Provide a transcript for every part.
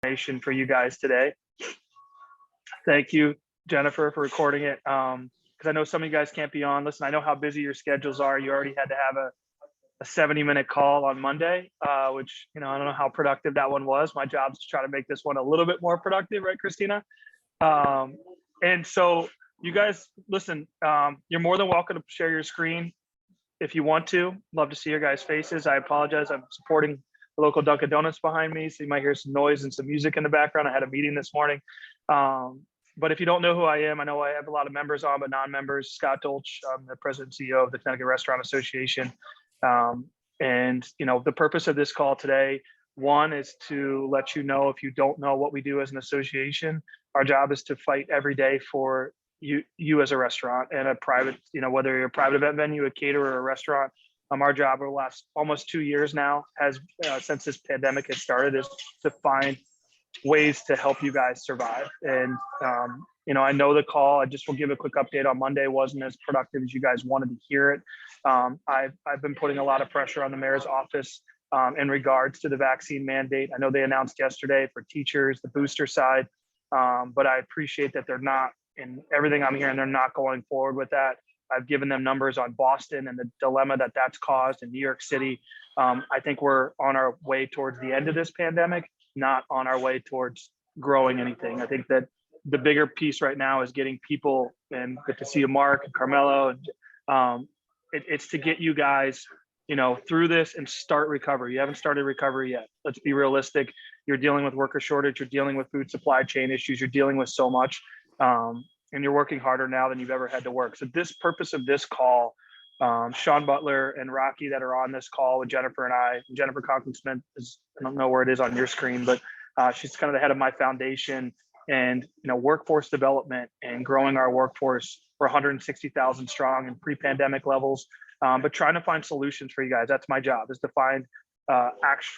information for you guys today. Thank you, Jennifer, for recording it. Because I know some of you guys can't be on. Listen, I know how busy your schedules are. You already had to have a 70-minute call on Monday, which, I don't know how productive that one was. My job is to try to make this one a little bit more productive, right, Christina? And so you guys, listen, you're more than welcome to share your screen if you want to. Love to see your guys' faces. I apologize. I'm supporting the local Dunkin' Donuts behind me, so you might hear some noise and some music in the background. I had a meeting this morning. But if you don't know who I am, I know I have a lot of members on, but non-members. Scott Dolch, I'm the president and CEO of the Connecticut Restaurant Association. And the purpose of this call today, one, is to let you know, if you don't know what we do as an association, our job is to fight every day for you as a restaurant and a private, whether you're a private event venue, a caterer, or a restaurant. Our job over the last almost 2 years now has, since this pandemic has started, is to find ways to help you guys survive. And I know the call, I just will give a quick update on Monday, wasn't as productive as you guys wanted to hear it. I've been putting a lot of pressure on the mayor's office in regards to the vaccine mandate. I know they announced yesterday for teachers, the booster side, but I appreciate that they're not, in everything I'm hearing, they're not going forward with that. I've given them numbers on Boston and the dilemma that that's caused in New York City. I think we're on our way towards the end of this pandemic, not on our way towards growing anything. I think that the bigger piece right now is getting people, and good to see you, Mark and Carmelo. And it's to get you guys, through this and start recovery. You haven't started recovery yet. Let's be realistic. You're dealing with worker shortage. You're dealing with food supply chain issues. You're dealing with so much. And you're working harder now than you've ever had to work. So this purpose of this call, Sean Butler and Rocky that are on this call with Jennifer and I, Jennifer Conklin-Smith is, I don't know where it is on your screen, but she's kind of the head of my foundation, and workforce development and growing our workforce. We're 160,000 strong in pre-pandemic levels, but trying to find solutions for you guys. That's my job, is to find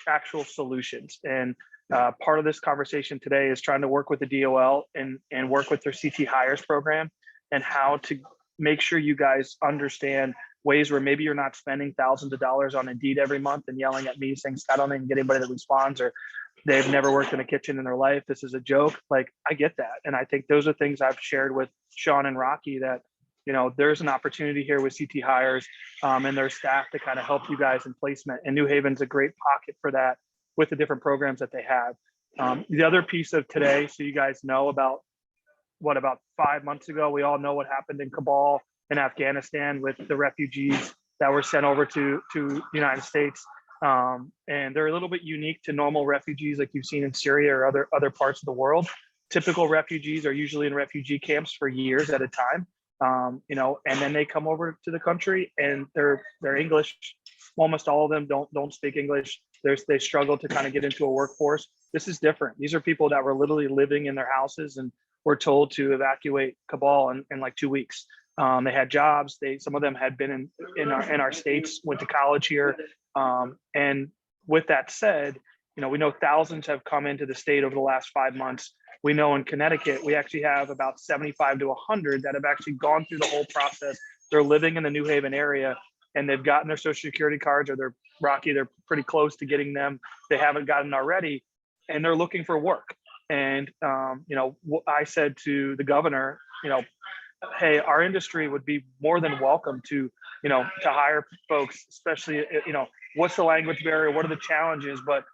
actual solutions. And part of this conversation today is trying to work with the DOL and work with their CT Hires program, and how to make sure you guys understand ways where maybe you're not spending thousands of dollars on Indeed every month and yelling at me saying, I don't even get anybody that responds, or they've never worked in a kitchen in their life. This is a joke. Like, I get that. And I think those are things I've shared with Sean and Rocky, that, there's an opportunity here with CT Hires and their staff to kind of help you guys in placement. And New Haven's a great pocket for that with the different programs that they have. The other piece of today, so you guys know, about 5 months ago, we all know what happened in Kabul in Afghanistan with the refugees that were sent over to the United States. And they're a little bit unique to normal refugees like you've seen in Syria or other parts of the world. Typical refugees are usually in refugee camps for years at a time, and then they come over to the country, and they're English. Almost all of them don't speak English. They struggle to kind of get into a workforce. This is different. These are people that were literally living in their houses and were told to evacuate Kabul in like 2 weeks. They had jobs. Some of them had been in our states, went to college here. And with that said, we know thousands have come into the state over the last 5 months. We know in Connecticut, we actually have about 75 to 100 that have actually gone through the whole process. They're living in the New Haven area, and they've gotten their Social Security cards, or they're pretty close to getting them. They haven't gotten already, and they're looking for work. And, I said to the governor, hey, our industry would be more than welcome to hire folks, especially, what's the language barrier? What are the challenges? But,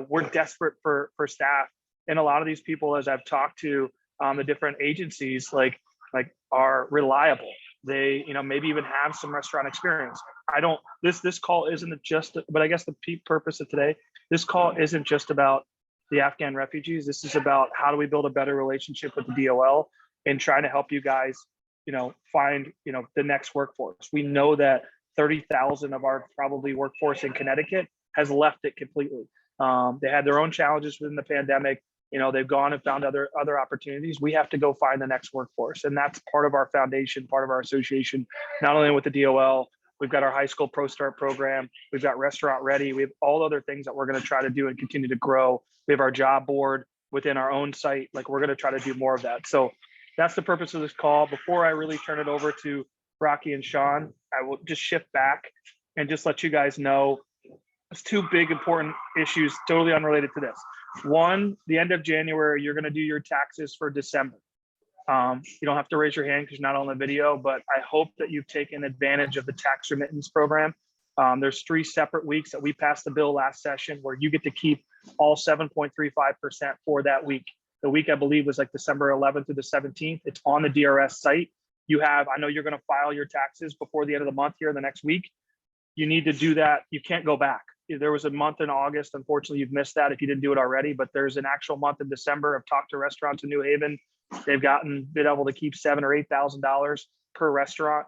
we're desperate for staff. And a lot of these people, as I've talked to the different agencies, like are reliable. They, maybe even have some restaurant experience. This call isn't just, but I guess the purpose of today, this call isn't just about the Afghan refugees. This is about how do we build a better relationship with the DOL and trying to help you guys, find, the next workforce. We know that 30,000 of our probably workforce in Connecticut has left it completely. They had their own challenges within the pandemic. They've gone and found other opportunities. We have to go find the next workforce. And that's part of our foundation, part of our association, not only with the DOL. We've got our high school Pro Start program. We've got Restaurant Ready. We have all other things that we're going to try to do and continue to grow. We have our job board within our own site. Like, we're going to try to do more of that. So that's the purpose of this call. Before I really turn it over to Rocky and Sean, I will just shift back and just let you guys know there's two big important issues totally unrelated to this. One, the end of January, you're going to do your taxes for December. You don't have to raise your hand because you're not on the video, but I hope that you've taken advantage of the tax remittance program. There's 3 separate weeks that we passed the bill last session where you get to keep all 7.35% for that week. The week I believe was like December 11th through the 17th. It's on the DRS site. You have, I know you're going to file your taxes before the end of the month here in the next week. You need to do that. You can't go back. There was a month in August. Unfortunately, you've missed that if you didn't do it already, but there's an actual month in December. I've talked to restaurants in New Haven. They've been able to keep $7,000 or $8,000 per restaurant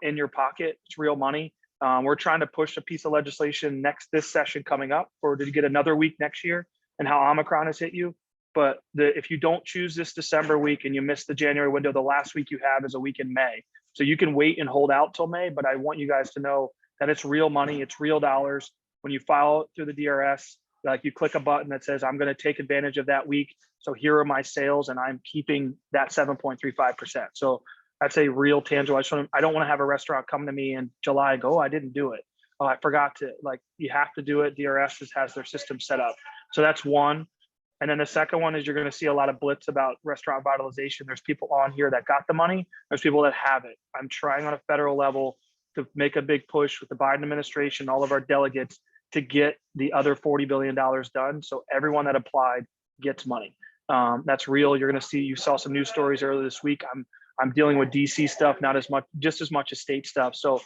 in your pocket. It's real money. We're trying to push a piece of legislation this session coming up, or to get another week next year, and how Omicron has hit you. But if you don't choose this December week and you miss the January window, the last week you have is a week in May. So you can wait and hold out till May, but I want you guys to know that it's real money, it's real dollars. When you file through the DRS, like you click a button that says, I'm going to take advantage of that week. So here are my sales and I'm keeping that 7.35%. So that's a real tangible. I don't want to have a restaurant come to me in July and go, oh, I didn't do it. Oh, I forgot to. Like, you have to do it. DRS has their system set up. So that's one. And then the second one is you're going to see a lot of blitz about restaurant vitalization. There's people on here that got the money. There's people that have it. I'm trying on a federal level to make a big push with the Biden administration, all of our delegates, to get the other $40 billion done. So everyone that applied gets money. That's real. You're going to see, you saw some news stories earlier this week. I'm dealing with DC stuff, not as much, just as much as state stuff. So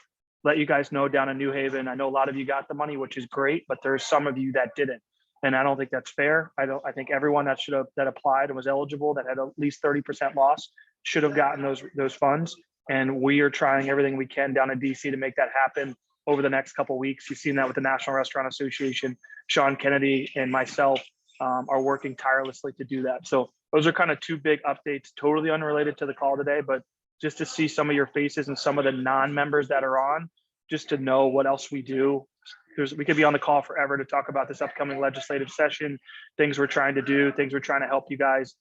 let you guys know down in New Haven, I know a lot of you got the money, which is great, but there's some of you that didn't. And I don't think that's fair. I think everyone that applied and was eligible, that had at least 30% loss, should have gotten those funds. And we are trying everything we can down in DC to make that happen over the next couple of weeks. You've seen that with the National Restaurant Association. Sean Kennedy and myself are working tirelessly to do that. So those are kind of 2 big updates, totally unrelated to the call today, but just to see some of your faces and some of the non-members that are on, just to know what else we do. We could be on the call forever to talk about this upcoming legislative session, things we're trying to do, things we're trying to help you guys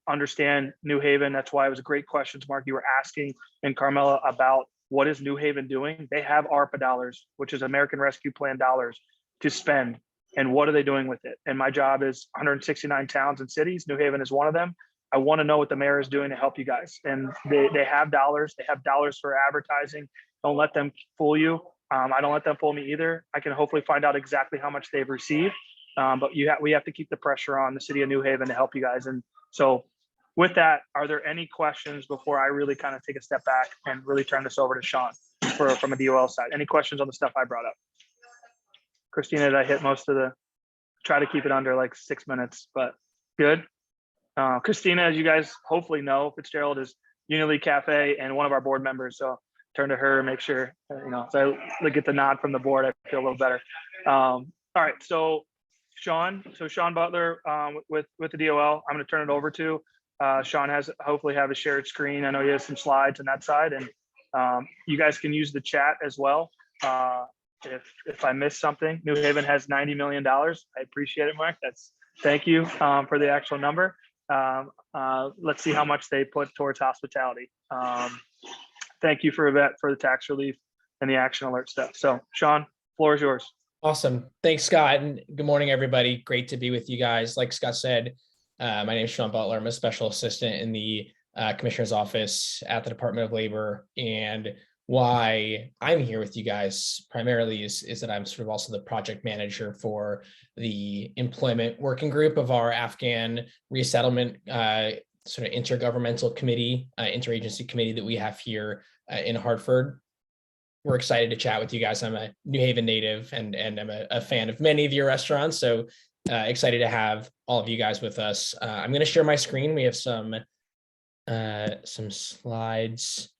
understand New Haven. That's why it was great questions, Mark, you were asking, and Carmela, about what is New Haven doing? They have ARPA dollars, which is American Rescue Plan dollars, to spend. And what are they doing with it? And my job is 169 towns and cities. New Haven is one of them. I want to know what the mayor is doing to help you guys. And they have dollars. They have dollars for advertising. Don't let them fool you. I don't let them fool me either. I can hopefully find out exactly how much they've received. But we have to keep the pressure on the city of New Haven to help you guys. And so with that, are there any questions before I really kind of take a step back and really turn this over to Sean from a DOL side? Any questions on the stuff I brought up? Christina, did I hit most of try to keep it under like 6 minutes, but good. Christina, as you guys hopefully know, Fitzgerald is Unily Cafe and one of our board members. So turn to her and make sure, so I get the nod from the board, I feel a little better. All right, so Sean Butler with the DOL, I'm going to turn it over to. Sean hopefully have a shared screen. I know he has some slides on that side, and you guys can use the chat as well. If I missed something, New Haven has $90 million. I appreciate it, Mark. Thank you for the actual number. Let's see how much they put towards hospitality. Thank you for the tax relief and the action alert stuff. So Sean, floor is yours. Awesome. Thanks, Scott. And good morning, everybody. Great to be with you guys. Like Scott said, my name is Sean Butler. I'm a special assistant in the Commissioner's Office at the Department of Labor. And why I'm here with you guys primarily is that I'm sort of also the project manager for the employment working group of our Afghan resettlement sort of intergovernmental committee, interagency committee that we have here in Hartford. We're excited to chat with you guys. I'm a New Haven native and I'm a fan of many of your restaurants. So excited to have all of you guys with us. I'm going to share my screen. We have some slides.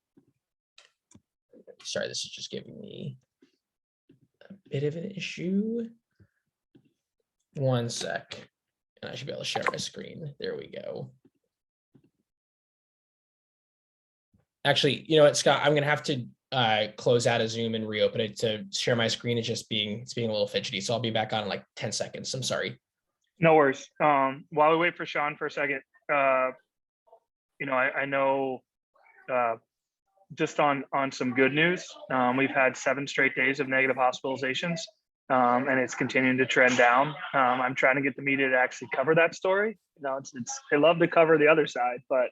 Sorry, this is just giving me a bit of an issue. One sec, and I should be able to share my screen. There we go. Actually, you know what, Scott, I'm going to have to close out of Zoom and reopen it to share my screen. It's being a little fidgety, so I'll be back on in like 10 seconds. I'm sorry. No worries. While we wait for Sean for a second, I know just on some good news, we've had 7 straight days of negative hospitalizations. and it's continuing to trend down. I'm trying to get the media to actually cover that story. They love to cover the other side, but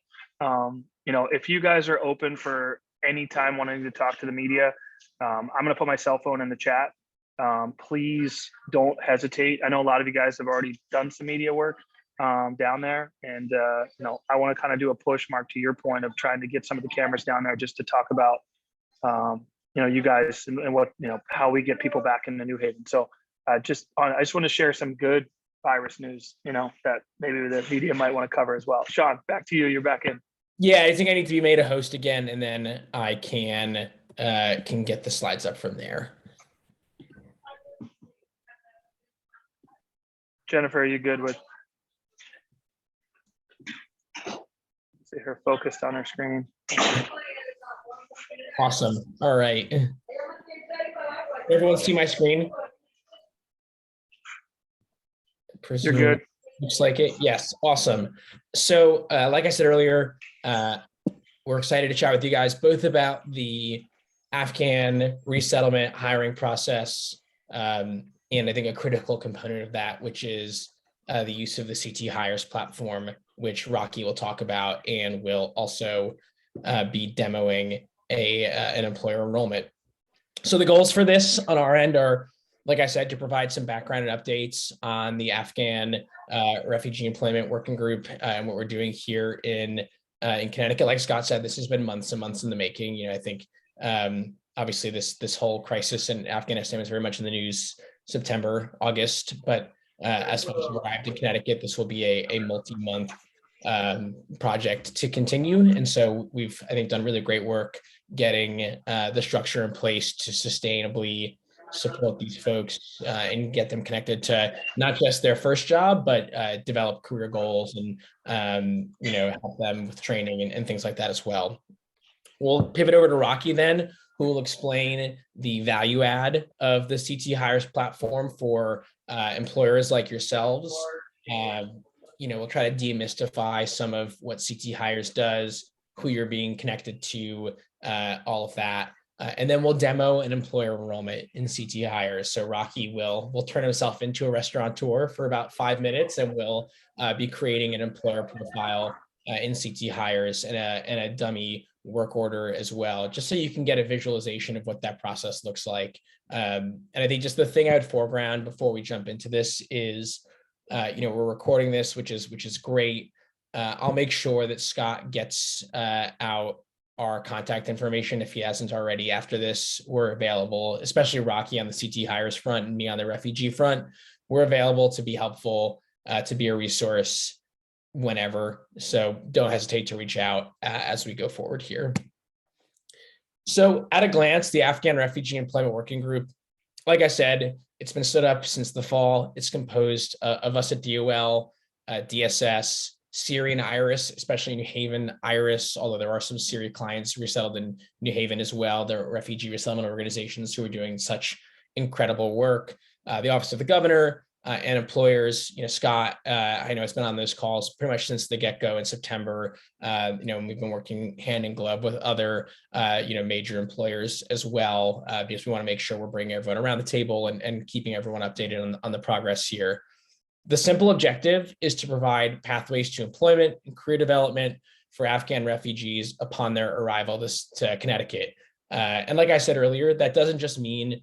if you guys are open for any time wanting to talk to the media, I'm going to put my cell phone in the chat. Please don't hesitate. I know a lot of you guys have already done some media work down there, and I want to kind of do a push, Mark, to your point of trying to get some of the cameras down there just to talk about you guys and what how we get people back into New Haven. So I just want to share some good virus news that maybe the media might want to cover as well. Sean, back to you. You're back in. Yeah, I think I need to be made a host again, and then I can get the slides up from there. Jennifer, are you good with? See her focused on her screen. Awesome. All right. Everyone see my screen? You're good. Looks like it. Yes. Awesome. So like I said earlier, we're excited to chat with you guys both about the Afghan resettlement hiring process. And I think a critical component of that, which is the use of the CT Hires platform, which Rocky will talk about, and will also be demoing an employer enrollment. So the goals for this on our end are, like I said, to provide some background and updates on the Afghan refugee employment working group and what we're doing here in Connecticut. Like Scott said, this has been months and months in the making. I think obviously this whole crisis in Afghanistan was very much in the news September, August, but as folks have arrived in Connecticut, this will be a multi-month project to continue. And so we've, I think, done really great work getting the structure in place to sustainably support these folks and get them connected to not just their first job, but develop career goals and help them with training and things like that as well. We'll pivot over to Rocky then, who will explain the value add of the CT Hires platform for employers like yourselves. We'll try to demystify some of what CT Hires does, who you're being connected to, all of that. And then we'll demo an employer enrollment in CT Hires. So Rocky will turn himself into a restaurateur for about 5 minutes, and we'll be creating an employer profile in CT Hires and a dummy work order as well, just so you can get a visualization of what that process looks like. And I think just the thing I would foreground before we jump into this is, we're recording this, which is great. I'll make sure that Scott gets out our contact information if he hasn't already. After this, we're available, especially Rocky on the CT Hires front and me on the refugee front. We're available to be helpful, to be a resource whenever. So don't hesitate to reach out as we go forward here. So at a glance, the Afghan Refugee Employment Working Group, like I said, it's been stood up since the fall. It's composed of us at DOL, DSS, CRA and Iris, especially New Haven, Iris, although there are some CRA clients resettled in New Haven as well. There are refugee resettlement organizations who are doing such incredible work. The Office of the Governor and employers, Scott, I know has been on those calls pretty much since the get-go in September. We've been working hand in glove with other, major employers as well, because we want to make sure we're bringing everyone around the table and keeping everyone updated on the progress here. The simple objective is to provide pathways to employment and career development for Afghan refugees upon their arrival to Connecticut. And like I said earlier, that doesn't just mean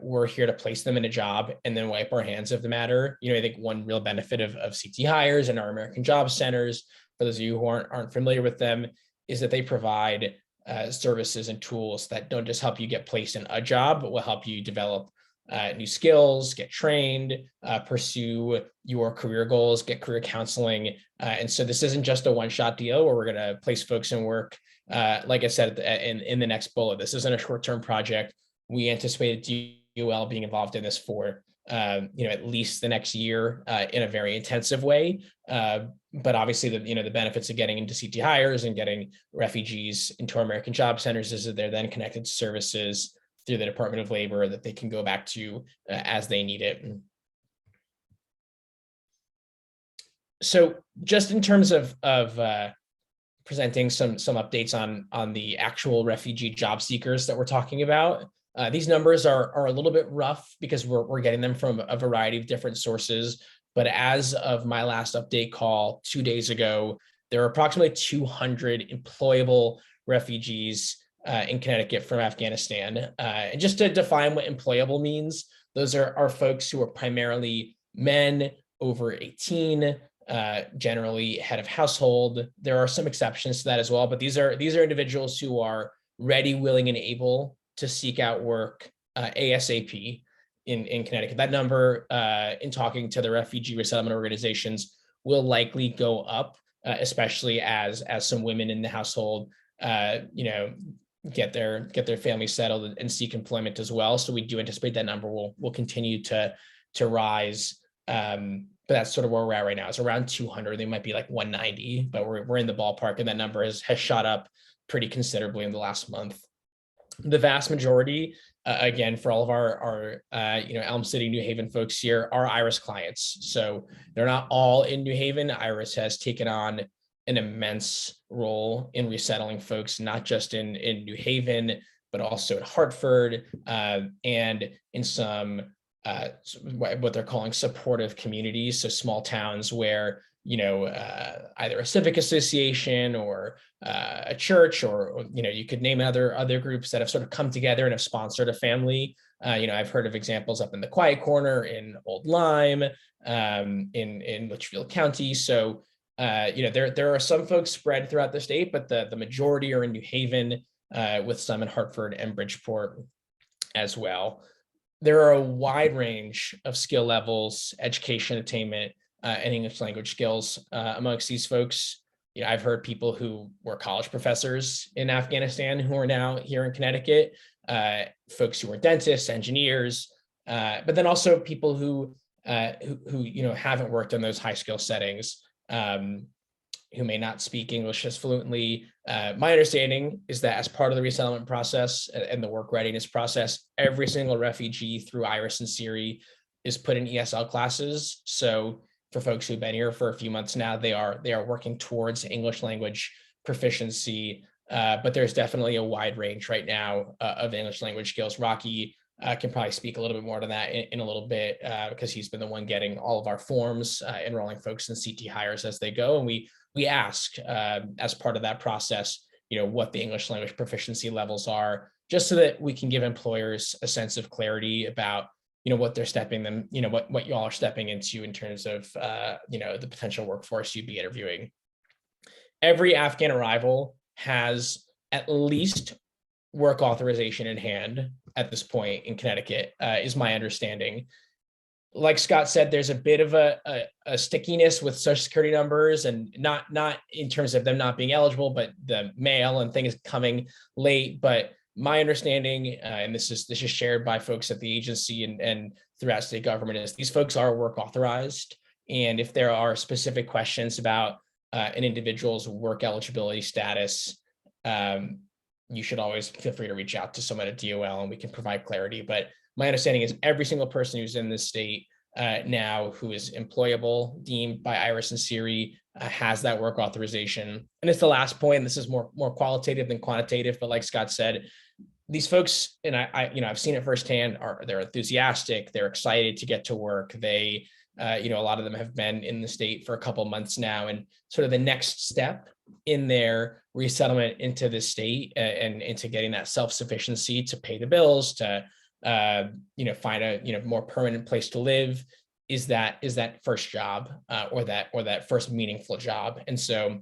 we're here to place them in a job and then wipe our hands of the matter. I think one real benefit of CT Hires and our American Job Centers, for those of you who aren't familiar with them, is that they provide services and tools that don't just help you get placed in a job, but will help you develop new skills, get trained, pursue your career goals, get career counseling. And so this isn't just a one-shot deal where we're going to place folks in work. Like I said, in the next bullet, this isn't a short-term project. We anticipated DOL being involved in this for at least the next year in a very intensive way. But obviously, the benefits of getting into CT Hires and getting refugees into our American Job Centers is that they're then connected to services through the Department of Labor that they can go back to as they need it. So just in terms of presenting some updates on the actual refugee job seekers that we're talking about, These numbers are a little bit rough because we're getting them from a variety of different sources. But as of my last update call 2 days ago, there are approximately 200 employable refugees in Connecticut from Afghanistan. And just to define what employable means, those are folks who are primarily men over 18, generally head of household. There are some exceptions to that as well, but these are individuals who are ready, willing, and able to seek out work ASAP in Connecticut. That number, in talking to the refugee resettlement organizations, will likely go up, especially as some women in the household, get their families settled and seek employment as well. So we do anticipate that number will continue to rise. But that's sort of where we're at right now. It's around 200. They might be like 190, but we're in the ballpark, and that number has shot up pretty considerably in the last month. The vast majority, again, for all of our Elm City, New Haven folks here, are IRIS clients. So they're not all in New Haven. IRIS has taken on an immense role in resettling folks, not just in New Haven, but also in Hartford, and in some what they're calling supportive communities. So small towns where, either a civic association or a church, or you could name other groups that have sort of come together and have sponsored a family. I've heard of examples up in the Quiet Corner, in Old Lyme, in Litchfield County. So there are some folks spread throughout the state, but the majority are in New Haven, with some in Hartford and Bridgeport as well. There are a wide range of skill levels, education attainment, and English language skills amongst these folks. I've heard people who were college professors in Afghanistan who are now here in Connecticut, folks who were dentists, engineers, but then also people who haven't worked in those high skill settings, who may not speak English as fluently. My understanding is that as part of the resettlement process and the work readiness process, every single refugee through IRIS and CRA is put in ESL classes. So for folks who've been here for a few months now, they are working towards English language proficiency, but there's definitely a wide range right now of English language skills. Rocky can probably speak a little bit more to that in a little bit, because he's been the one getting all of our forms, enrolling folks in CT hires as they go. And we ask, as part of that process, what the English language proficiency levels are, just so that we can give employers a sense of clarity about, what they're what y'all are stepping into in terms of, the potential workforce you'd be interviewing. Every Afghan arrival has at least work authorization in hand at this point in Connecticut, is my understanding. Like Scott said, there's a bit of a stickiness with Social Security numbers, and not in terms of them not being eligible, but the mail and things coming late. But my understanding, and this is shared by folks at the agency and throughout state government, is these folks are work authorized. And if there are specific questions about an individual's work eligibility status, you should always feel free to reach out to someone at DOL and we can provide clarity. But my understanding is every single person who's in this state now who is employable, deemed by IRIS and CRA, has that work authorization. And it's the last point, and this is more qualitative than quantitative, but like Scott said, these folks, and I've seen it firsthand, they're enthusiastic, they're excited to get to work. They, a lot of them have been in the state for a couple months now, and sort of the next step in their resettlement into the state and into getting that self-sufficiency to pay the bills, to find a more permanent place to live, is that first job, or that first meaningful job. And so,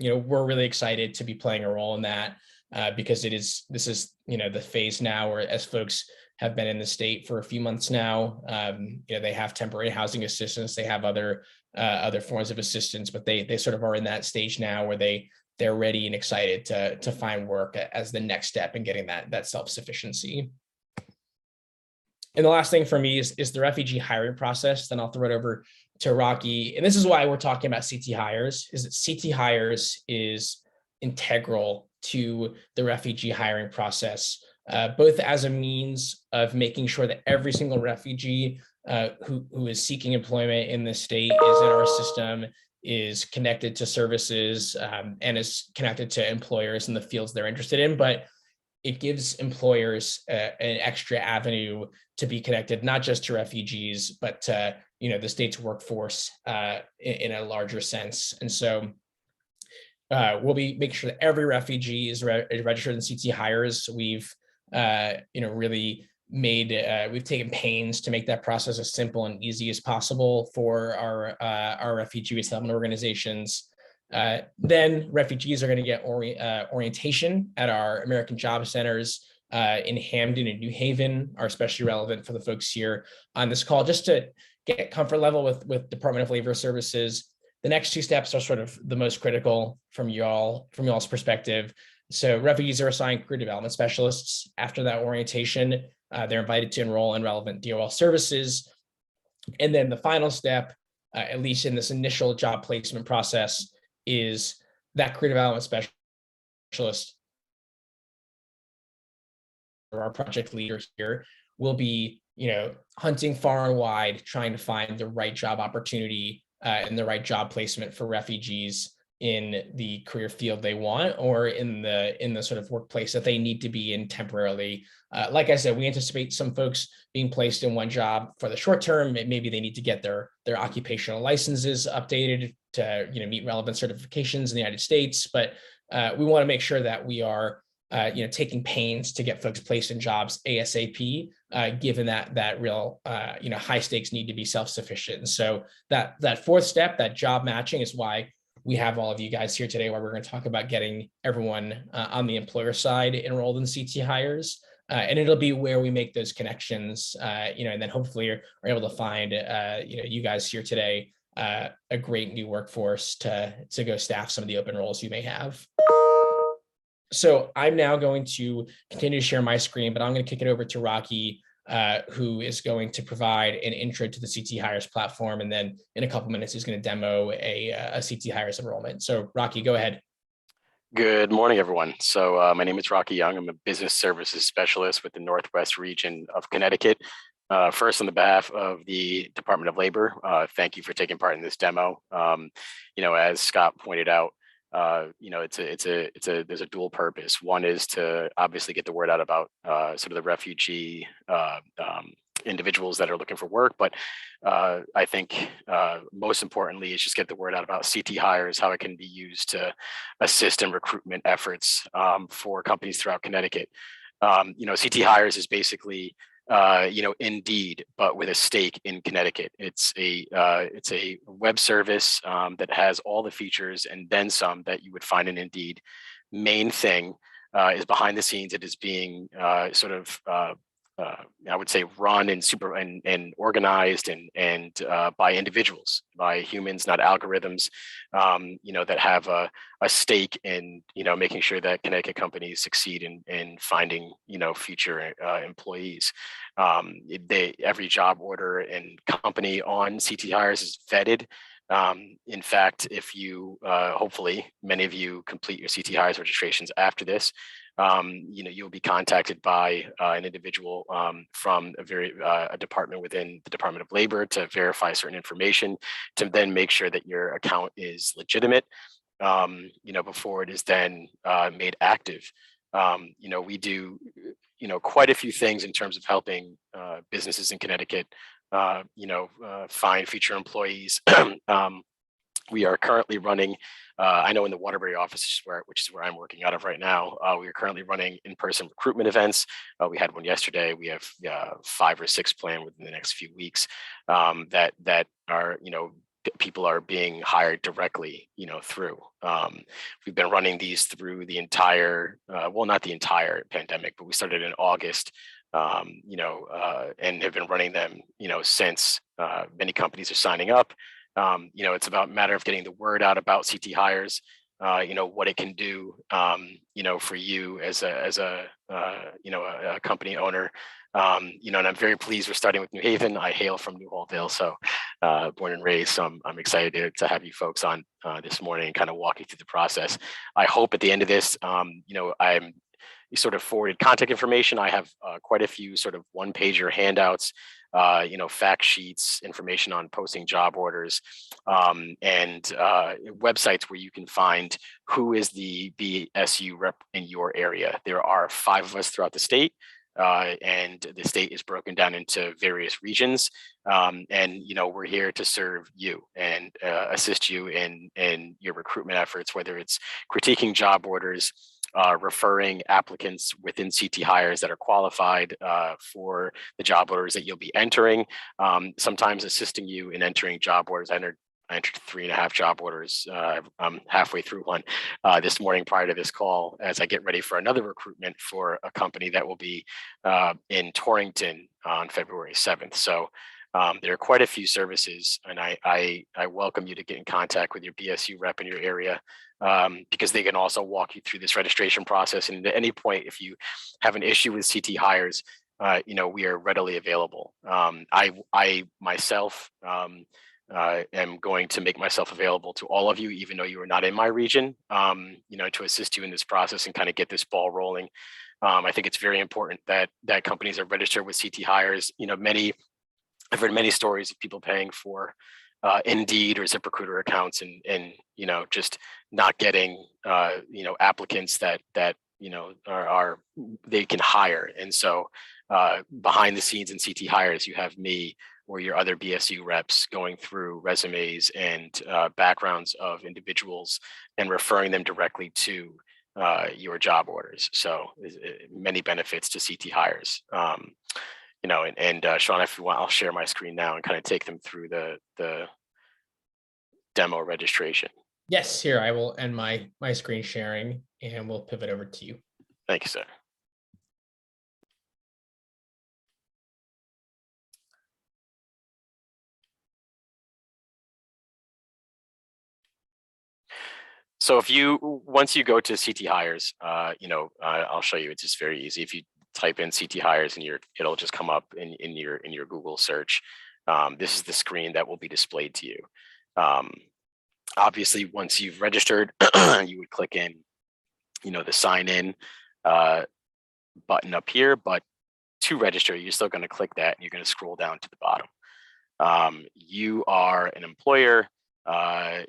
we're really excited to be playing a role in that, because this is the phase now where, as folks have been in the state for a few months now, they have temporary housing assistance, they have other forms of assistance, but they sort of are in that stage now where they're ready and excited to find work as the next step in getting that self-sufficiency. And the last thing for me is the refugee hiring process. Then I'll throw it over to Rocky. And this is why we're talking about CT hires, is that CT hires is integral to the refugee hiring process, both as a means of making sure that every single refugee who is seeking employment in the state is in our system, is connected to services, and is connected to employers in the fields they're interested in. But it gives employers an extra avenue to be connected, not just to refugees, but to the state's workforce in a larger sense. And so we'll be making sure that every refugee is registered in CT Hires. We've really we've taken pains to make that process as simple and easy as possible for our refugee resettlement organizations. Then refugees are going to get orientation at our American Job Centers in Hamden and New Haven, are especially relevant for the folks here on this call, just to get comfort level with Department of Labor Services. The next two steps are sort of the most critical from y'all's perspective. So refugees are assigned career development specialists. After that orientation, they're invited to enroll in relevant DOL services. And then the final step, at least in this initial job placement process, is that career development specialist, or our project leader here, will be hunting far and wide, trying to find the right job opportunity and the right job placement for refugees in the career field they want, or in the sort of workplace that they need to be in temporarily. Like I said, we anticipate some folks being placed in one job for the short term. Maybe they need to get their occupational licenses updated to meet relevant certifications in the United States. But we want to make sure that we are taking pains to get folks placed in jobs ASAP, given that real high stakes need to be self-sufficient. And so that fourth step, that job matching, is why we have all of you guys here today, why we're going to talk about getting everyone on the employer side enrolled in CT Hires. And it'll be where we make those connections, and then hopefully are able to find, you guys here today, a great new workforce to go staff some of the open roles you may have. So I'm now going to continue to share my screen, but I'm going to kick it over to Rocky, who is going to provide an intro to the CT Hires platform. And then in a couple minutes, he's going to demo a CT Hires enrollment. So Rocky, go ahead. Good morning, everyone. So my name is Rocky Young. I'm a business services specialist with the Northwest region of Connecticut. First, on the behalf of the Department of Labor, thank you for taking part in this demo. As Scott pointed out, there's a dual purpose. One is to obviously get the word out about sort of the refugee individuals that are looking for work, but I think most importantly is just get the word out about CT Hires, how it can be used to assist in recruitment efforts for companies throughout Connecticut. CT Hires is basically Indeed, but with a stake in Connecticut. It's a web service that has all the features and then some that you would find in Indeed. Main thing is behind the scenes. It is being I would say run and organized and by individuals, by humans, not algorithms, that have a stake in, making sure that Connecticut companies succeed in finding, future employees. Every job order and company on CT Hires is vetted. In fact, if you, hopefully many of you complete your CT Hires registrations after this, you'll be contacted by an individual from a department within the Department of Labor to verify certain information, to then make sure that your account is legitimate, before it is then made active. We do, quite a few things in terms of helping businesses in Connecticut, find future employees. We are currently running, I know in the Waterbury office, which is where I'm working out of right now, we are currently running in-person recruitment events. We had one yesterday. We have 5 or 6 planned within the next few weeks that are, people are being hired directly, through. We've been running these through the entire, well, not the entire pandemic, but we started in August, and have been running them, since. Many companies are signing up. It's about a matter of getting the word out about CT Hires, what it can do, for you as a company owner. And I'm very pleased we're starting with New Haven. I hail from New Halldale, so born and raised. So I'm excited to have you folks on this morning and kind of walk you through the process. I hope at the end of this, I'm sort of forwarded contact information. I have quite a few sort of one-pager handouts, fact sheets, information on posting job orders, and websites where you can find who is the BSU rep in your area. There are 5 of us throughout the state. And the state is broken down into various regions, and we're here to serve you and assist you in your recruitment efforts, whether it's critiquing job orders, referring applicants within CT Hires that are qualified for the job orders that you'll be entering, sometimes assisting you in entering job orders. I entered 3.5 job orders. I'm halfway through one this morning prior to this call as I get ready for another recruitment for a company that will be in Torrington on February 7th. So there are quite a few services, and I welcome you to get in contact with your BSU rep in your area, because they can also walk you through this registration process. And at any point, if you have an issue with CT Hires, we are readily available. I myself am going to make myself available to all of you, even though you are not in my region, to assist you in this process and kind of get this ball rolling. I think it's very important that companies are registered with CT Hires. I've heard many stories of people paying for Indeed or ZipRecruiter accounts and just not getting applicants that are they can hire. And so behind the scenes in CT Hires, you have me or your other BSU reps going through resumes and backgrounds of individuals and referring them directly to your job orders. So many benefits to CT Hires. Sean, if you want, I'll share my screen now and kind of take them through the demo registration. Yes, here, I will end my screen sharing and we'll pivot over to you. Thank you, sir. So once you go to CT Hires, I'll show you. It's just very easy. If you type in CT Hires and it'll just come up in your Google search. This is the screen that will be displayed to you. Obviously, once you've registered, you would click in, the sign in button up here. But to register, you're still going to click that, and you're going to scroll down to the bottom. You are an employer.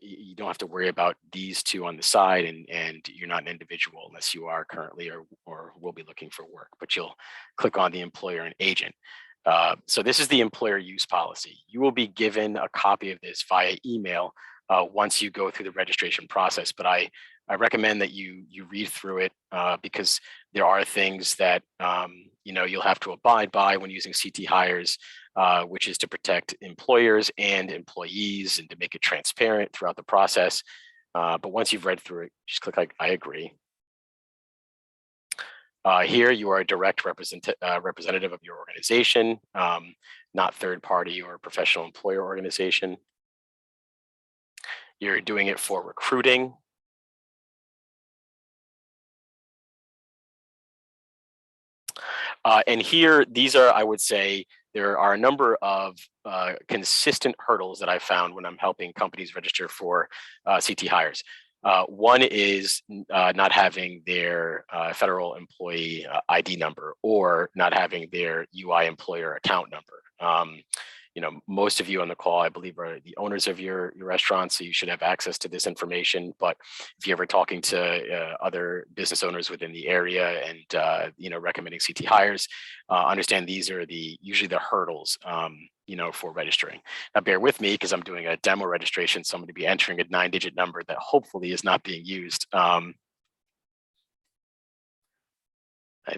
You don't have to worry about these two on the side, and you're not an individual unless you are currently or will be looking for work, but you'll click on the employer and agent. So this is the employer use policy. You will be given a copy of this via email once you go through the registration process, but I recommend that you read through it because there are things that you'll have to abide by when using CT Hires, which is to protect employers and employees and to make it transparent throughout the process. But once you've read through it, just click I agree. Here you are a direct representative of your organization, not third party or professional employer organization. You're doing it for recruiting. And here, these are, I would say, there are a number of consistent hurdles that I found when I'm helping companies register for CT Hires. One is not having their federal employee ID number or not having their UI employer account number. Most of you on the call, I believe, are the owners of your restaurant, so you should have access to this information. But if you're ever talking to other business owners within the area and recommending CT Hires, understand these are usually the hurdles for registering. Now, bear with me because I'm doing a demo registration, so I'm going to be entering a 9-digit number that hopefully is not being used. I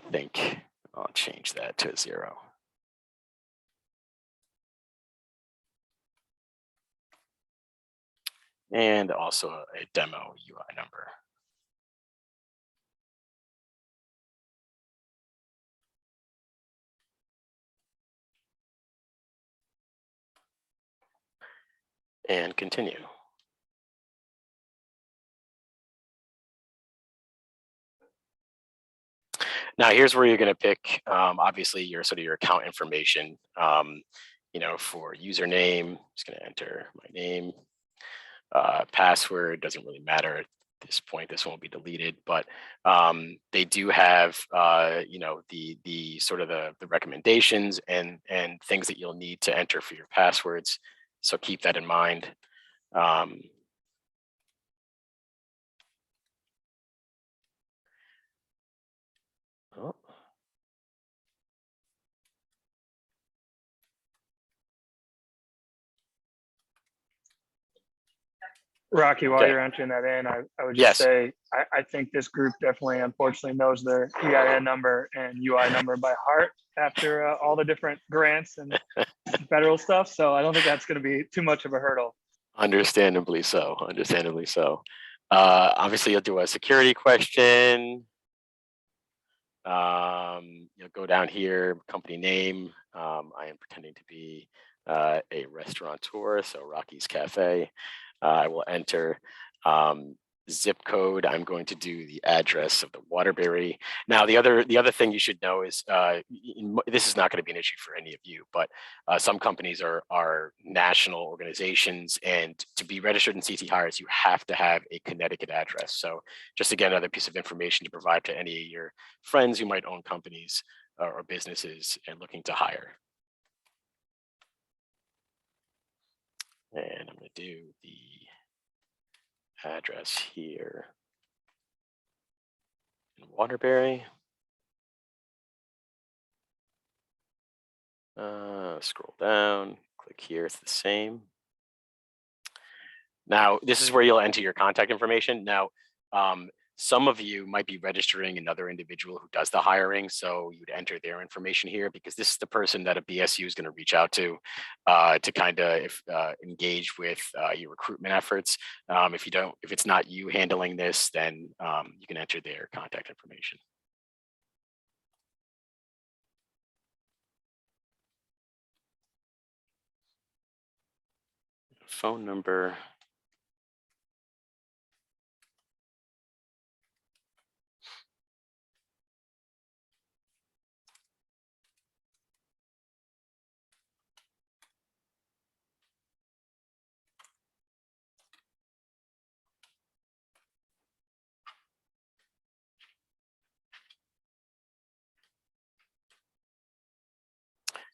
think I'll change that to 0. And also a demo UI number. And continue. Now here's where you're going to pick, obviously, your account information. For username, I'm just going to enter my name. Password doesn't really matter. this point, this won't be deleted, but they do have, you know, the sort of the recommendations and things that you'll need to enter for your passwords. So keep that in mind. Oh. Rocky, while Okay. you're entering that in, I would Yes. just say, I think this group definitely, unfortunately, knows their EIN number and UI number by heart after all the different grants and federal stuff. So I don't think that's going to be too much of a hurdle. Understandably so. Understandably so. Obviously, you'll do a security question. You'll go down here, company name. I am pretending to be a restaurateur, so Rocky's Cafe. I will enter zip code. I'm going to do the address of the Waterbury. Now, the other thing you should know is this is not going to be an issue for any of you, but some companies are national organizations, and to be registered in CT Hires, you have to have a Connecticut address. So just again, another piece of information to provide to any of your friends who might own companies or businesses and looking to hire. And I'm going to do the address here in Waterbury. Scroll down, click here, it's the same. Now, this is where you'll enter your contact information. Now, some of you might be registering another individual who does the hiring, so you'd enter their information here because this is the person that a BSU is going to reach out to kind of engage with your recruitment efforts. If it's not you handling this, then you can enter their contact information. Phone number.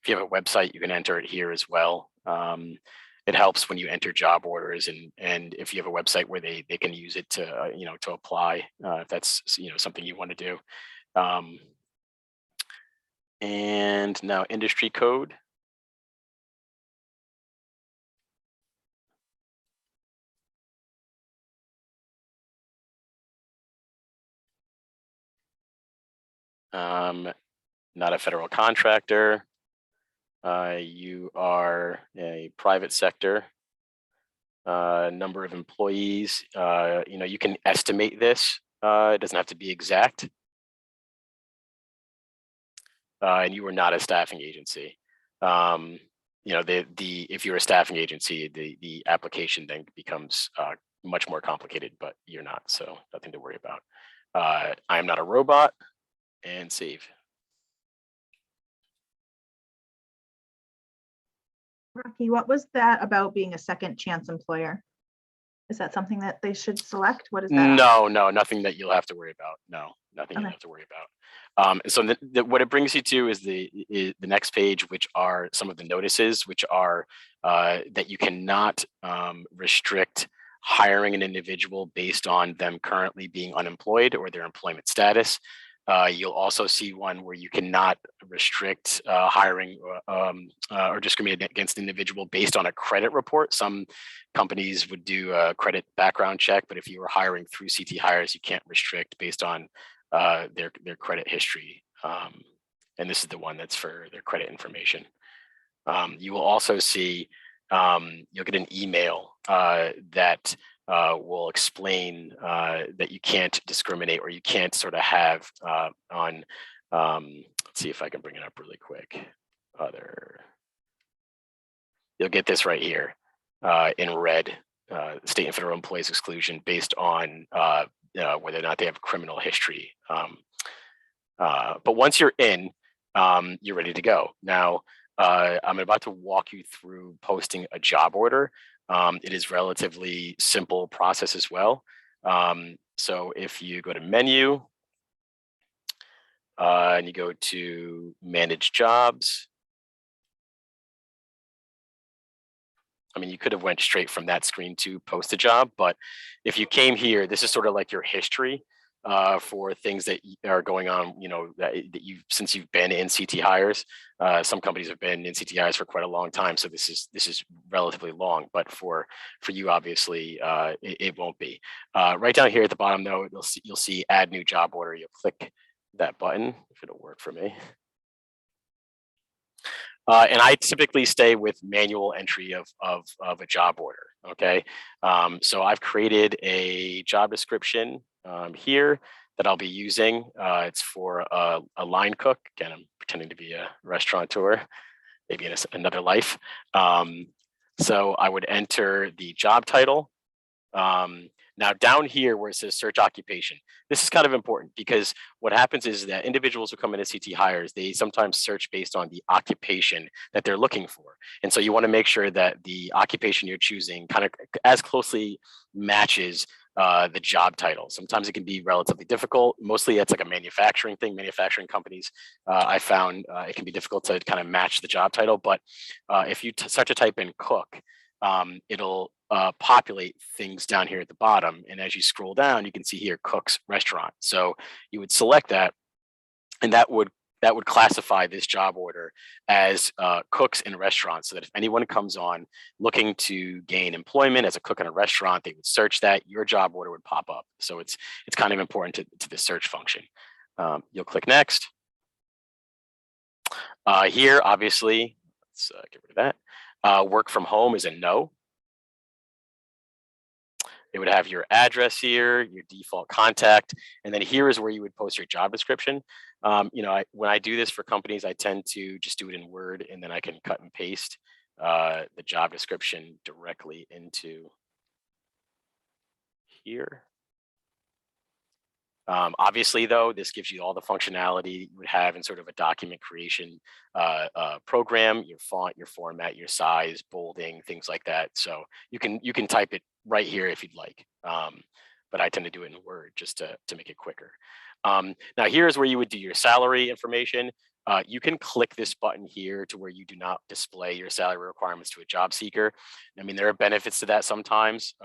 If you have a website, you can enter it here as well. It helps when you enter job orders, and if you have a website where they can use it to to apply if that's something you want to do. And now industry code. Not a federal contractor. You are a private sector. Number of employees. You can estimate this. It doesn't have to be exact. And you are not a staffing agency. If you're a staffing agency, the application then becomes much more complicated, but you're not, so nothing to worry about. I am not a robot, and save. Rocky, what was that about being a second chance employer? Is that something that they should select? What is that? No, nothing that you'll have to worry about. No, nothing Okay. you'll have to worry about. So what it brings you to is the next page, which are some of the notices, which are that you cannot restrict hiring an individual based on them currently being unemployed or their employment status. You'll also see one where you cannot restrict hiring or discriminate against an individual based on a credit report. Some companies would do a credit background check, but if you were hiring through CT Hires, you can't restrict based on their credit history. And this is the one that's for their credit information. You will also see, you'll get an email that will explain that you can't discriminate or you can't sort of have on, let's see if I can bring it up really quick. You'll get this right here in red, state and federal employees exclusion based on whether or not they have criminal history. But once you're in, you're ready to go. Now, I'm about to walk you through posting a job order. It is relatively simple process as well. So if you go to menu and you go to manage jobs, I mean, you could have went straight from that screen to post a job, but if you came here, this is sort of like your history for things that are going on, you know, that since you've been in CT Hires. Some companies have been in CT Hires for quite a long time, so this is relatively long. But for you, obviously, it won't be. Right down here at the bottom, though, you'll see add new job order. You'll click that button if it'll work for me. And I typically stay with manual entry of a job order. Okay, so I've created a job description here that I'll be using. It's for a line cook. Again, I'm pretending to be a restaurateur, maybe in another life. So I would enter the job title. Now down here where it says search occupation, this is kind of important because what happens is that individuals who come into CT Hires, they sometimes search based on the occupation that they're looking for. And so you want to make sure that the occupation you're choosing kind of as closely matches the job title. Sometimes it can be relatively difficult. Mostly it's like a manufacturing thing. Manufacturing companies, I found it can be difficult to kind of match the job title. But if you start to type in cook, it'll populate things down here at the bottom. And as you scroll down, you can see here Cook's Restaurant. So you would select that, and that would classify this job order as cooks in restaurants, so that if anyone comes on looking to gain employment as a cook in a restaurant, they would search that, your job order would pop up. So it's kind of important to the search function. You'll click next. Here, obviously, let's get rid of that. Work from home is a no. It would have your address here, your default contact, and then here is where you would post your job description. You know, when I do this for companies, I tend to just do it in Word, and then I can cut and paste the job description directly into here. Obviously, though, this gives you all the functionality you would have in sort of a document creation program, your font, your format, your size, bolding, things like that. So you can type it right here if you'd like. But I tend to do it in Word just to make it quicker. Now, here's where you would do your salary information. You can click this button here to where you do not display your salary requirements to a job seeker. I mean, there are benefits to that sometimes.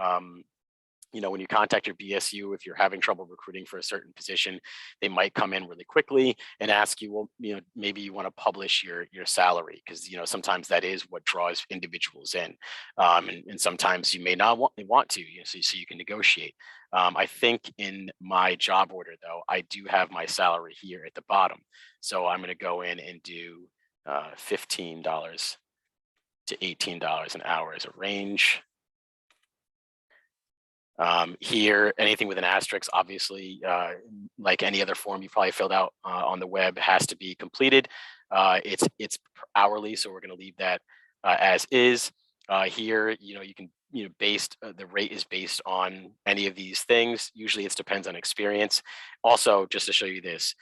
You know, when you contact your BSU, if you're having trouble recruiting for a certain position, they might come in really quickly and ask you, well, you know, maybe you want to publish your salary, because, you know, sometimes that is what draws individuals in. And sometimes you may not want to, you know, so you can negotiate. I think in my job order, though, I do have my salary here at the bottom. So I'm going to go in and do $15 to $18 an hour as a range. Here, anything with an asterisk, obviously, like any other form you probably filled out on the web, has to be completed. It's hourly, so we're going to leave that as is. Here, you know, you can, you know, the rate is based on any of these things. Usually, it depends on experience. Also, just to show you this,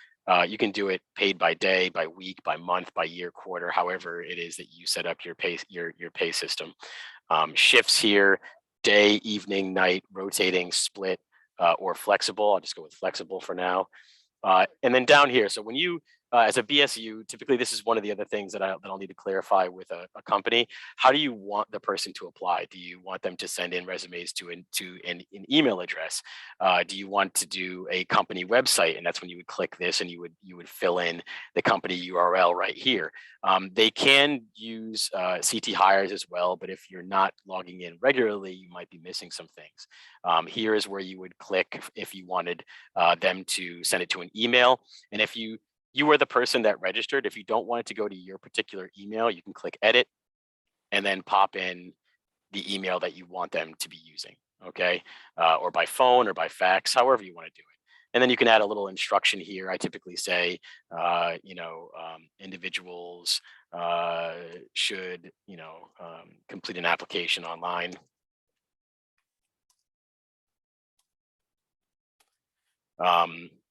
you can do it paid by day, by week, by month, by year, quarter, however it is that you set up your pay system. Shifts here. Day, evening, night, rotating, split, or flexible. I'll just go with flexible for now. And then down here, so when you, as a BSU, typically this is one of the other things that I'll need to clarify with a company. How do you want the person to apply? Do you want them to send in resumes to an email address? Do you want to do a company website? And that's when you would click this and you would fill in the company URL right here. They can use CT Hires as well, but if you're not logging in regularly, you might be missing some things. Here is where you would click if you wanted them to send it to an email. And if you are the person that registered, if you don't want it to go to your particular email, you can click edit and then pop in the email that you want them to be using, okay? Or by phone or by fax, however you want to do it. And then you can add a little instruction here. I typically say, you know, individuals should, you know, complete an application online.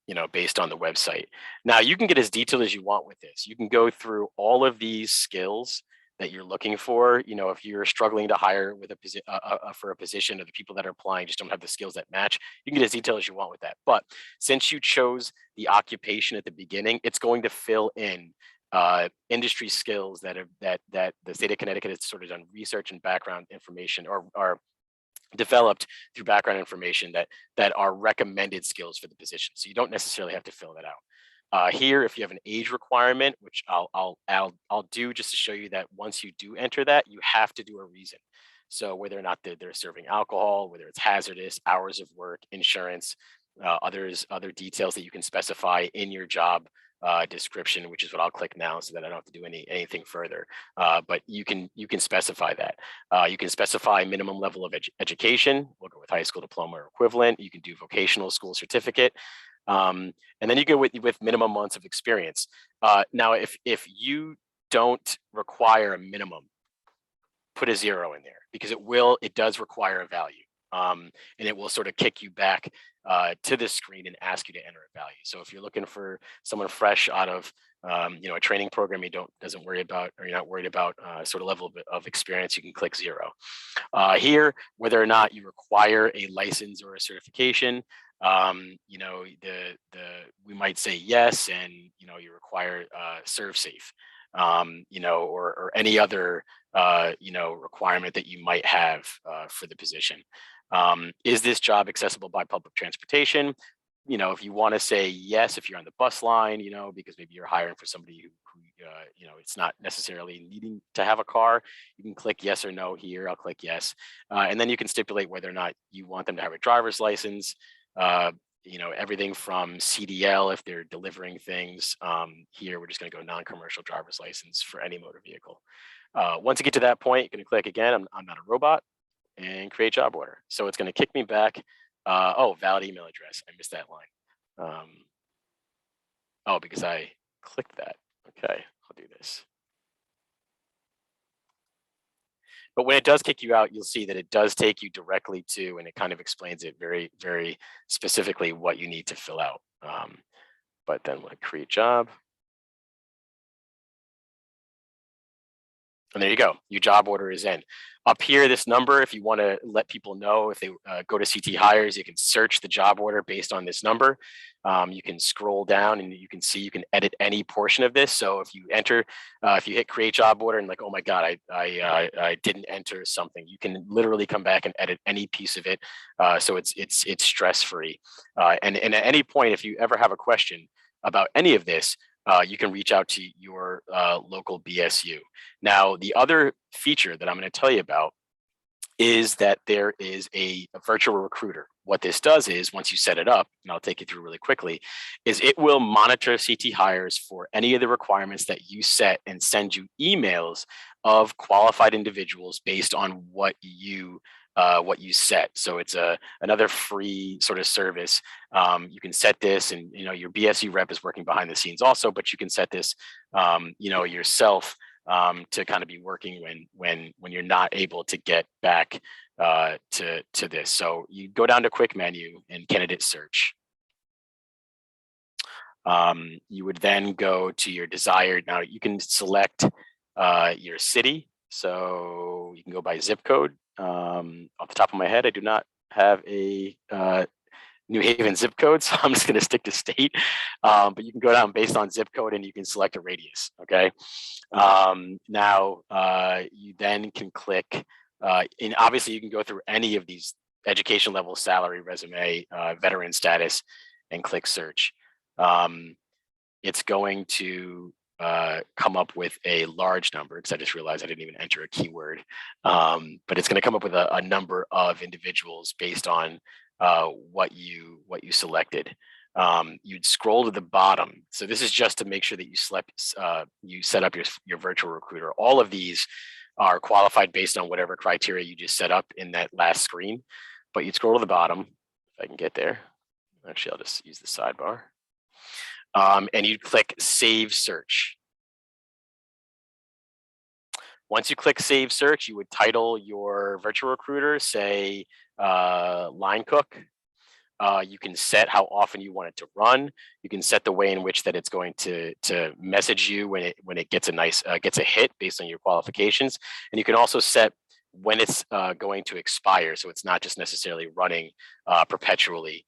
You know, based on the website. Now you can get as detailed as you want with this. You can go through all of these skills that you're looking for. You know, if you're struggling to hire with for a position, or the people that are applying just don't have the skills that match, you can get as detailed as you want with that. But since you chose the occupation at the beginning, it's going to fill in industry skills that the state of Connecticut has sort of done research and background information, or are developed through background information that are recommended skills for the position. So you don't necessarily have to fill that out. Here, if you have an age requirement, which I'll do just to show you that once you do enter that, you have to do a reason. So whether or not they're serving alcohol, whether it's hazardous, hours of work, insurance, other details that you can specify in your job description, which is what I'll click now, so that I don't have to do anything further. But you can specify that. You can specify minimum level of education. We'll go with high school diploma or equivalent. You can do vocational school certificate. And then you go with minimum months of experience. Now, if you don't require a minimum, put a 0 in there, because it does require a value. And it will sort of kick you back to this screen and ask you to enter a value. So if you're looking for someone fresh out of a training program, you're not worried about sort of level of experience, you can click 0. Here, whether or not you require a license or a certification, we might say yes, and you require ServSafe, or any other requirement that you might have for the position. Is this job accessible by public transportation? If you want to say yes, if you're on the bus line, because maybe you're hiring for somebody who it's not necessarily needing to have a car, you can click yes or no here. I'll click yes. And then you can stipulate whether or not you want them to have a driver's license, everything from CDL if they're delivering things. Here, we're just going to go non-commercial driver's license for any motor vehicle. Once you get to that point, you're going to click again, I'm not a robot, and create job order. So it's going to kick me back. Valid email address. I missed that line. Because I clicked that. Okay, I'll do this. But when it does kick you out, you'll see that it does take you directly to, and it kind of explains it very, very specifically what you need to fill out. But then we'll create job. And there you go, your job order is in. Up here, this number, if you want to let people know, if they go to CT Hires, you can search the job order based on this number. You can scroll down and you can see, you can edit any portion of this. So if you enter, if you hit create job order and like, oh my God, I didn't enter something, you can literally come back and edit any piece of it. So it's stress-free. And at any point, if you ever have a question about any of this, you can reach out to your local BSU. Now, the other feature that I'm going to tell you about is that there is a virtual recruiter. What this does is, once you set it up, and I'll take you through really quickly, is it will monitor CT Hires for any of the requirements that you set and send you emails of qualified individuals based on what you set. So it's another free sort of service. You can set this, and your BSU rep is working behind the scenes also, but you can set this yourself to kind of be working when you're not able to get back to this. So you go down to quick menu and candidate search. You would then go to your desired. Now you can select your city. So you can go by zip code. Off the top of my head, I do not have a New Haven zip code, so I'm just going to stick to state. But you can go down based on zip code and you can select a radius. Okay. Now you then can click, and obviously you can go through any of these: education level, salary, resume, veteran status, and click search. It's going to come up with a large number, because I just realized I didn't even enter a keyword, but it's going to come up with a number of individuals based on what you selected. You'd scroll to the bottom. So this is just to make sure that you set up your virtual recruiter. All of these are qualified based on whatever criteria you just set up in that last screen. But you'd scroll to the bottom, if I can get there. Actually, I'll just use the sidebar. And you'd click Save Search. Once you click Save Search, you would title your virtual recruiter, say Line Cook. You can set how often you want it to run. You can set the way in which that it's going to message you when it gets a hit based on your qualifications. And you can also set when it's going to expire, so it's not just necessarily running perpetually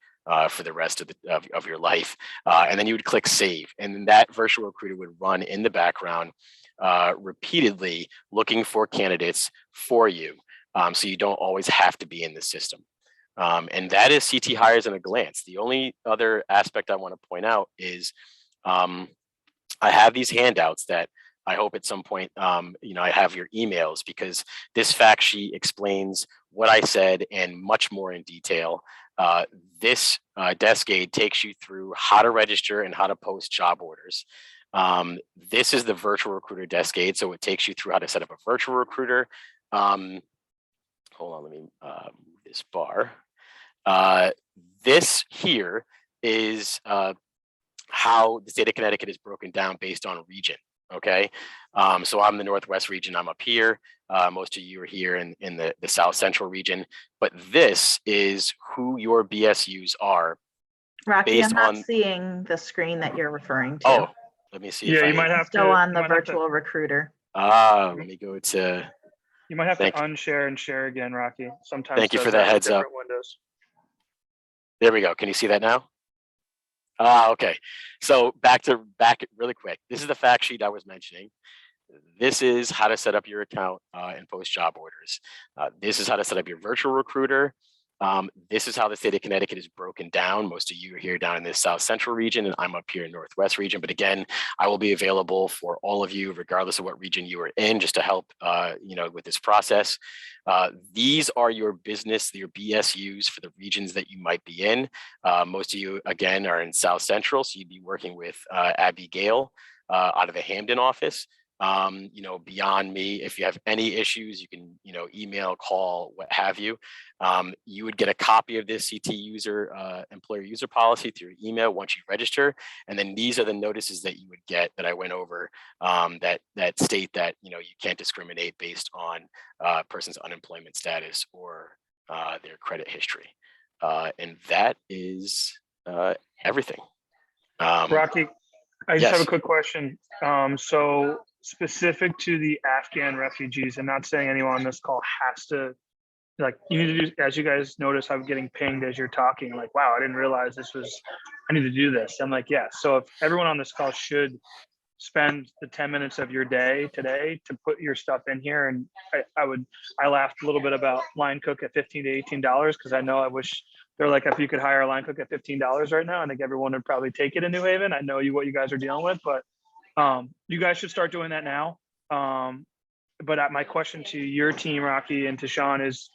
for the rest of your life. And then you would click save, and then that virtual recruiter would run in the background repeatedly looking for candidates for you, so you don't always have to be in the system. And that is CT Hires in a glance. The only other aspect I want to point out is I have these handouts that I hope at some point, I have your emails, because this fact sheet explains what I said and much more in detail. This desk aid takes you through how to register and how to post job orders. This is the virtual recruiter desk aid, so it takes you through how to set up a virtual recruiter. Hold on, let me move this bar. This here is how the state of Connecticut is broken down based on region. Okay, so I'm the Northwest region. I'm up here. Most of you are here in the South Central region. But this is who your BSUs are. Rocky, I'm not seeing the screen that you're referring to. Oh, let me see. Yeah, you might have to. Still on the virtual recruiter. Let me go to. You might have to unshare and share again, Rocky. Sometimes. Thank you for that heads up. Windows. There we go. Can you see that now? Okay. So back really quick. This is the fact sheet I was mentioning. This is how to set up your account and post job orders. This is how to set up your virtual recruiter. This is how the state of Connecticut is broken down. Most of you are here down in this South Central region, and I'm up here in Northwest region. But again, I will be available for all of you, regardless of what region you are in, just to help, with this process. These are your BSUs for the regions that you might be in. Most of you, again, are in South Central, so you'd be working with Abby Gale out of the Hamden office. Beyond me, if you have any issues, you can, email, call, what have you. You would get a copy of this CT employer user policy through email once you register. And then these are the notices that you would get that I went over that state that, you can't discriminate based on a person's unemployment status or their credit history. And that is everything. Rocky, I just yes. have a quick question. So specific to the Afghan refugees, and not saying anyone on this call has to, you need to do, as you guys notice, I'm getting pinged as you're talking, wow, I didn't realize I need to do this. I'm like, yeah. So if everyone on this call should spend the 10 minutes of your day today to put your stuff in here. And I laughed a little bit about line cook at $15 to $18, because I know I wish they're if you could hire a line cook at $15 right now, I think everyone would probably take it in New Haven. I know what you guys are dealing with, but you guys should start doing that now. But my question to your team, Rocky, and to Sean is,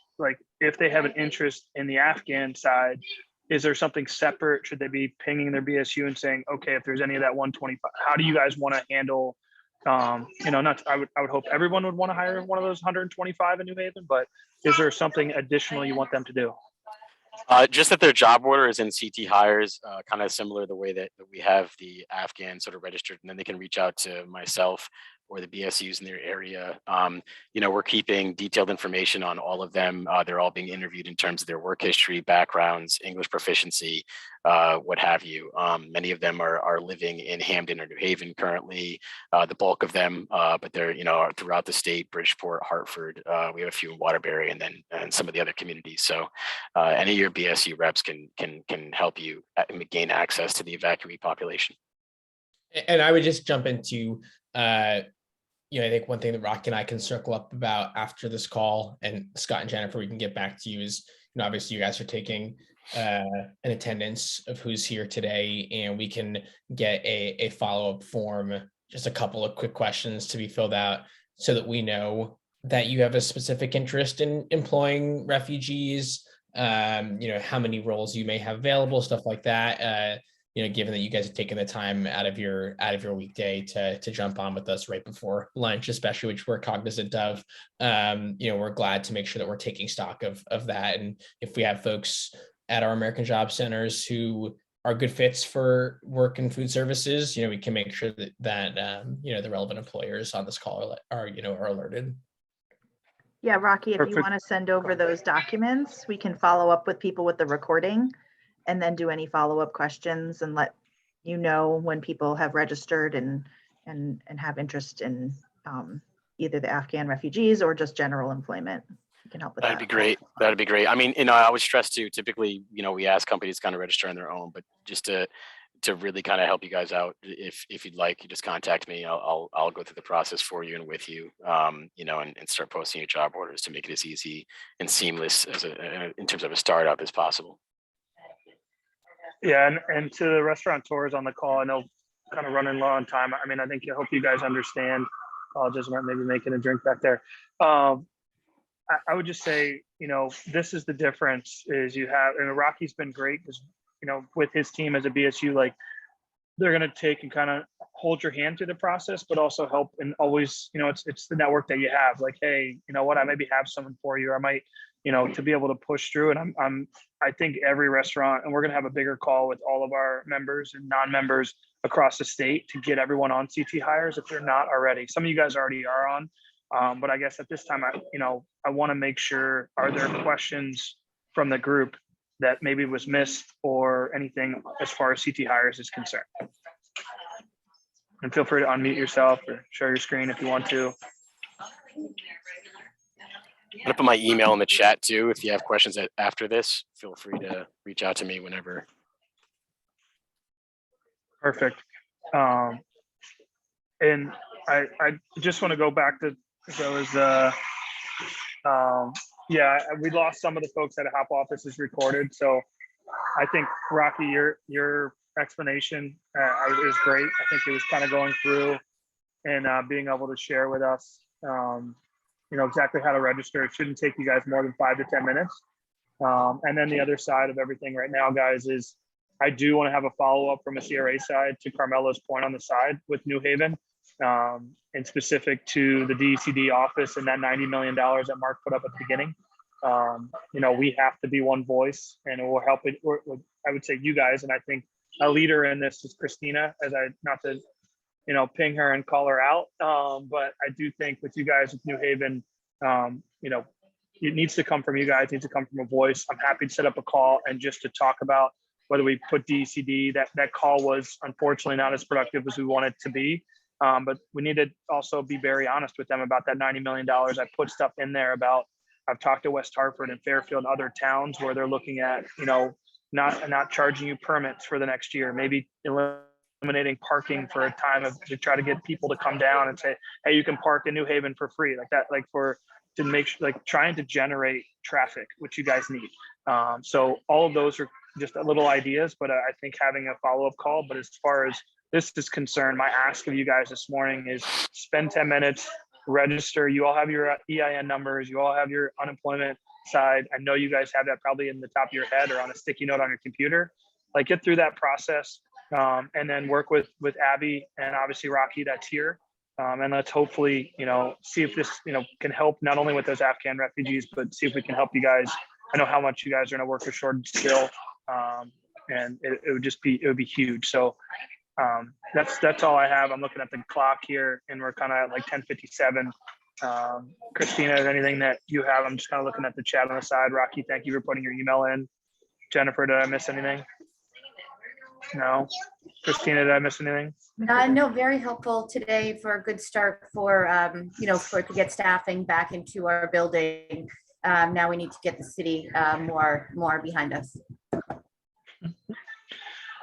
if they have an interest in the Afghan side, is there something separate? Should they be pinging their BSU and saying, okay, if there's any of that 125, how do you guys want to handle, I would hope everyone would want to hire one of those 125 in New Haven, but is there something additional you want them to do? Just that their job order is in CT Hires, kind of similar to the way that we have the Afghan sort of registered, and then they can reach out to myself or the BSUs in their area. We're keeping detailed information on all of them. They're all being interviewed in terms of their work history, backgrounds, English proficiency, what have you. Many of them are living in Hamden or New Haven currently, the bulk of them, but they're throughout the state, Bridgeport, Hartford. We have a few in Waterbury, and some of the other communities. So any of your BSU reps can help you gain access to the evacuee population. And I would just jump into I think one thing that Rocky and I can circle up about after this call, and Scott and Jennifer, we can get back to you, is, obviously you guys are taking an attendance of who's here today, and we can get a follow-up form, just a couple of quick questions to be filled out so that we know that you have a specific interest in employing refugees, how many roles you may have available, stuff like that. Given that you guys have taken the time out of your weekday to jump on with us right before lunch, especially, which we're cognizant of, we're glad to make sure that we're taking stock of that. And if we have folks at our American Job Centers who are good fits for work and food services, we can make sure that the relevant employers on this call are alerted. Yeah, Rocky, if Perfect. you want to send over those documents, we can follow up with people with the recording and then do any follow-up questions and let you know when people have registered and have interest in either the Afghan refugees or just general employment. We can help with that. That'd be great. That'd be great. I mean, I always stress too, typically, we ask companies to kind of register on their own, but just to really kind of help you guys out, if you'd like, you just contact me. I'll go through the process for you and with you, and start posting your job orders to make it as easy and seamless as in terms of a startup as possible. Yeah, and to the restaurateurs on the call, I know kind of running low on time. I mean, I think I hope you guys understand. I'll just maybe making a drink back there. I would just say, this is the difference is you have, and Rocky's been great because, with his team as a BSU, like they're going to take and kind of hold your hand through the process, but also help and always, it's the network that you have. Like, hey, you know what, I maybe have someone for you. Or I might, to be able to push through. And I think every restaurant, and we're going to have a bigger call with all of our members and non-members across the state to get everyone on CT Hires if they're not already. Some of you guys already are on, but I guess at this time, I want to make sure, are there questions from the group that maybe was missed or anything as far as CT Hires is concerned? And feel free to unmute yourself or share your screen if you want to. I'm gonna put my email in the chat too. If you have questions after this, feel free to reach out to me whenever. Perfect. And I just want to go back to, there was we lost some of the folks that hop off. This is recorded, so I think Rocky, your explanation is great. I think it was kind of going through and being able to share with us, exactly how to register. It shouldn't take you guys more than 5 to 10 minutes. And then the other side of everything right now, guys, is I do want to have a follow-up from a CRA side to Carmelo's point on the side with New Haven, and specific to the DCD office and that $90 million that Mark put up at the beginning. We have to be one voice, and it will help it. I would say you guys, and I think a leader in this is Christina, not to ping her and call her out. But I do think with you guys with New Haven, it needs to come from you guys, it needs to come from a voice. I'm happy to set up a call and just to talk about whether we put DCD. That call was unfortunately not as productive as we wanted to be. But we need to also be very honest with them about that $90 million. I put stuff in there about, I've talked to West Hartford and Fairfield and other towns where they're looking at, not charging you permits for the next year, maybe eliminating parking for a time to try to get people to come down and say, hey, you can park in New Haven for free, like that, to make sure, trying to generate traffic, which you guys need. So all of those are just little ideas, but I think having a follow-up call. But as far as this is concerned, my ask of you guys this morning is spend 10 minutes, register. You all have your EIN numbers. You all have your unemployment side. I know you guys have that probably in the top of your head or on a sticky note on your computer. Get through that process, and then work with Abby and obviously Rocky that's here. And let's hopefully, see if this, can help not only with those Afghan refugees, but see if we can help you guys. I know how much you guys are in a worker shortage still. And it would be huge. So that's all I have. I'm looking at the clock here and we're kind of at 10:57. Christina, is anything that you have? I'm just kind of looking at the chat on the side. Rocky, thank you for putting your email in. Jennifer, did I miss anything? No. Christina, did I miss anything? No, very helpful today for a good start for, to get staffing back into our building. Now we need to get the city more behind us.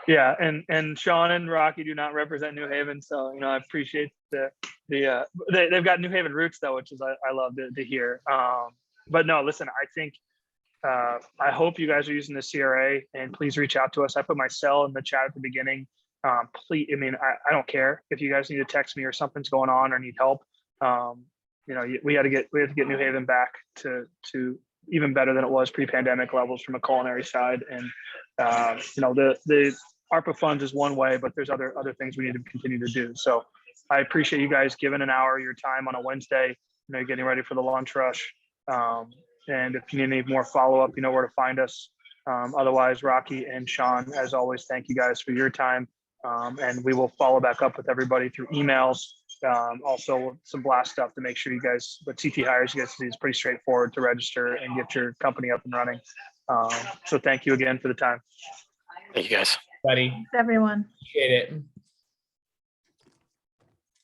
Yeah, and Sean and Rocky do not represent New Haven, so I appreciate they've got New Haven roots though, which is I love to hear. But no, listen, I think I hope you guys are using the CRA, and please reach out to us. I put my cell in the chat at the beginning. Please, I don't care if you guys need to text me or something's going on or need help. We have to get New Haven back to even better than it was pre-pandemic levels from a culinary side. And the ARPA funds is one way, but there's other things we need to continue to do. So I appreciate you guys giving an hour of your time on a Wednesday, getting ready for the lunch rush. And if you need any more follow-up, you know where to find us. Otherwise, Rocky and Sean, as always, thank you guys for your time. And we will follow back up with everybody through emails. Also some blast stuff to make sure you guys, but CT Hires, you guys see is pretty straightforward to register and get your company up and running. So thank you again for the time. Thank you, guys. Buddy, Thanks, everyone. appreciate it.